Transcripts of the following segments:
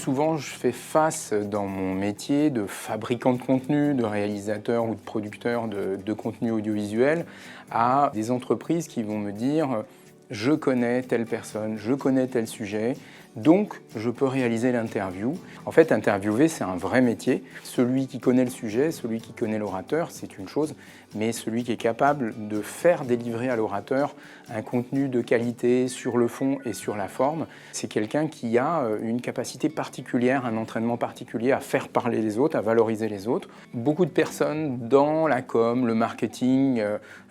souvent, je fais face dans mon métier de fabricant de contenu, de réalisateur ou de producteur de contenu audiovisuel à des entreprises qui vont me dire « je connais telle personne, je connais tel sujet ». Donc, je peux réaliser l'interview. En fait, interviewer, c'est un vrai métier. Celui qui connaît le sujet, celui qui connaît l'orateur, c'est une chose, mais celui qui est capable de faire délivrer à l'orateur un contenu de qualité sur le fond et sur la forme, c'est quelqu'un qui a une capacité particulière, un entraînement particulier à faire parler les autres, à valoriser les autres. Beaucoup de personnes dans la com, le marketing,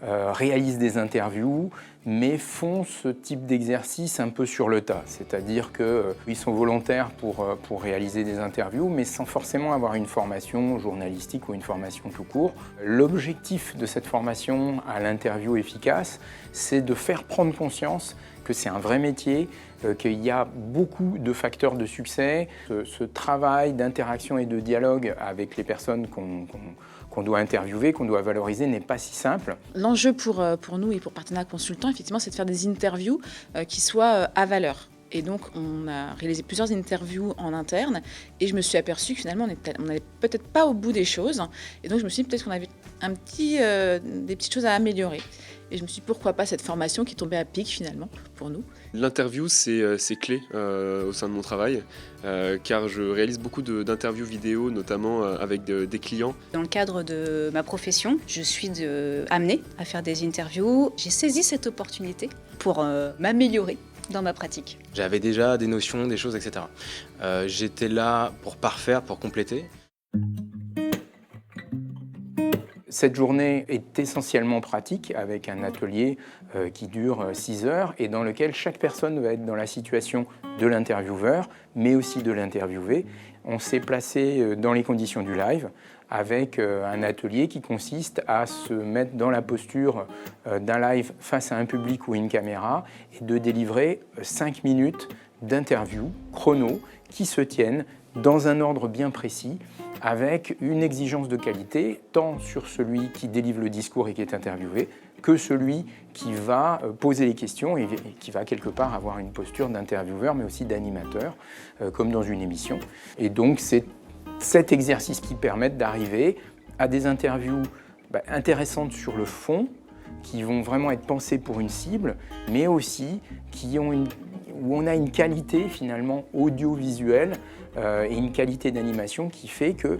réalisent des interviews, mais font ce type d'exercice un peu sur le tas. C'est-à-dire qu'ils sont volontaires pour réaliser des interviews, mais sans forcément avoir une formation journalistique ou une formation tout court. L'objectif de cette formation à l'interview efficace, c'est de faire prendre conscience que c'est un vrai métier, qu'il y a beaucoup de facteurs de succès. Ce travail d'interaction et de dialogue avec les personnes qu'on doit interviewer, qu'on doit valoriser, n'est pas si simple. L'enjeu pour nous et pour Partenariat Consultant, effectivement, c'est de faire des interviews qui soient à valeur. Et donc, on a réalisé plusieurs interviews en interne et je me suis aperçue que finalement, on n'allait peut-être pas au bout des choses. Et donc, je me suis dit peut-être qu'on avait des petites choses à améliorer. Et je me suis dit pourquoi pas cette formation qui tombait à pic finalement pour nous. L'interview, c'est clé au sein de mon travail, car je réalise beaucoup d'interviews vidéo, notamment avec des clients. Dans le cadre de ma profession, je suis amenée à faire des interviews. J'ai saisi cette opportunité pour m'améliorer dans ma pratique. J'avais déjà des notions, des choses, etc. J'étais là pour parfaire, pour compléter. Cette journée est essentiellement pratique avec un atelier qui dure 6 heures et dans lequel chaque personne va être dans la situation de l'intervieweur, mais aussi de l'interviewé. On s'est placé dans les conditions du live avec un atelier qui consiste à se mettre dans la posture d'un live face à un public ou une caméra et de délivrer 5 minutes d'interview chrono qui se tiennent dans un ordre bien précis, avec une exigence de qualité, tant sur celui qui délivre le discours et qui est interviewé, que celui qui va poser les questions et qui va quelque part avoir une posture d'intervieweur, mais aussi d'animateur, comme dans une émission. Et donc, c'est cet exercice qui permet d'arriver à des interviews intéressantes sur le fond, qui vont vraiment être pensées pour une cible, mais aussi où on a une qualité finalement audiovisuelle et une qualité d'animation qui fait que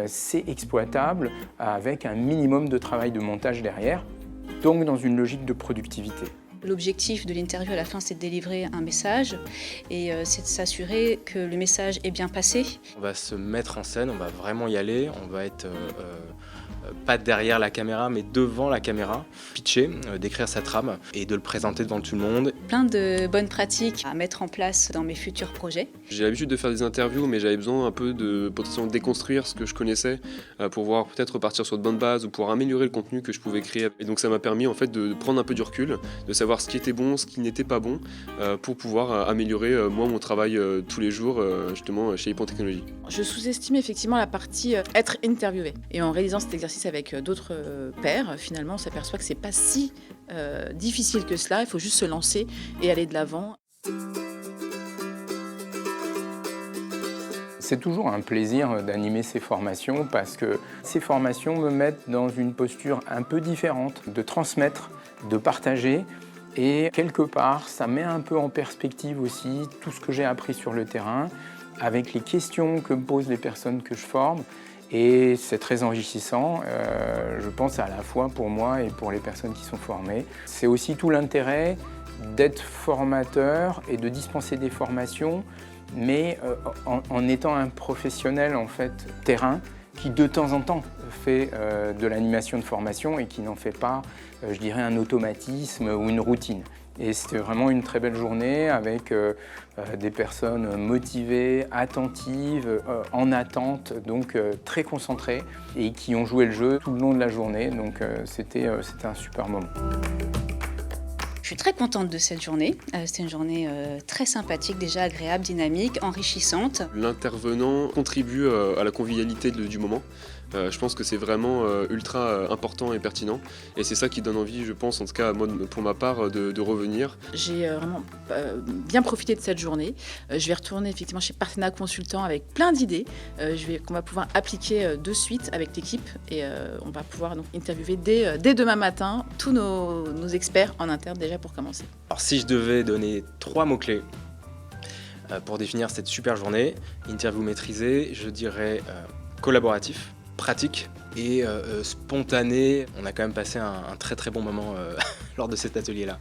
c'est exploitable avec un minimum de travail de montage derrière, donc dans une logique de productivité. L'objectif de l'interview à la fin, c'est de délivrer un message et c'est de s'assurer que le message est bien passé. On va se mettre en scène, on va vraiment y aller, on va être pas derrière la caméra mais devant la caméra, pitcher, d'écrire sa trame et de le présenter devant tout le monde. Plein de bonnes pratiques à mettre en place dans mes futurs projets. J'ai l'habitude de faire des interviews, mais j'avais besoin un peu de potentiellement déconstruire ce que je connaissais pour pouvoir peut-être repartir sur de bonnes bases ou pour améliorer le contenu que je pouvais créer. Et donc ça m'a permis en fait de prendre un peu du recul, de savoir ce qui était bon, ce qui n'était pas bon, pour pouvoir améliorer moi mon travail tous les jours justement chez Hippon Technologies. Je sous-estime effectivement la partie être interviewé. Et en réalisant cet exercice avec d'autres pairs, finalement on s'aperçoit que c'est pas si difficile que cela, il faut juste se lancer et aller de l'avant. C'est toujours un plaisir d'animer ces formations parce que ces formations me mettent dans une posture un peu différente, de transmettre, de partager. Et quelque part, ça met un peu en perspective aussi tout ce que j'ai appris sur le terrain, avec les questions que me posent les personnes que je forme. Et c'est très enrichissant, je pense à la fois pour moi et pour les personnes qui sont formées. C'est aussi tout l'intérêt d'être formateur et de dispenser des formations, mais en étant un professionnel en fait terrain qui de temps en temps fait de l'animation de formation et qui n'en fait pas, je dirais, un automatisme ou une routine. Et c'était vraiment une très belle journée avec des personnes motivées, attentives, en attente, donc très concentrées et qui ont joué le jeu tout le long de la journée. Donc c'était un super moment. Je suis très contente de cette journée. C'était une journée très sympathique, déjà agréable, dynamique, enrichissante. L'intervenant contribue à la convivialité du moment. Je pense que c'est vraiment ultra important et pertinent. Et c'est ça qui donne envie, je pense, en tout cas moi, pour ma part, de revenir. J'ai vraiment bien profité de cette journée. Je vais retourner effectivement chez Partena Consultant avec plein d'idées qu'on va pouvoir appliquer de suite avec l'équipe et on va pouvoir donc interviewer dès demain matin tous nos experts en interne déjà pour commencer. Alors si je devais donner 3 mots-clés pour définir cette super journée, interview maîtrisée, je dirais collaboratif, pratique et spontané. On a quand même passé un très très bon moment lors de cet atelier-là.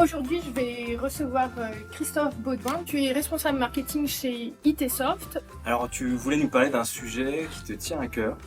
Aujourd'hui, je vais recevoir Christophe Baudouin. Tu es responsable marketing chez ITsoft. Alors tu voulais nous parler d'un sujet qui te tient à cœur.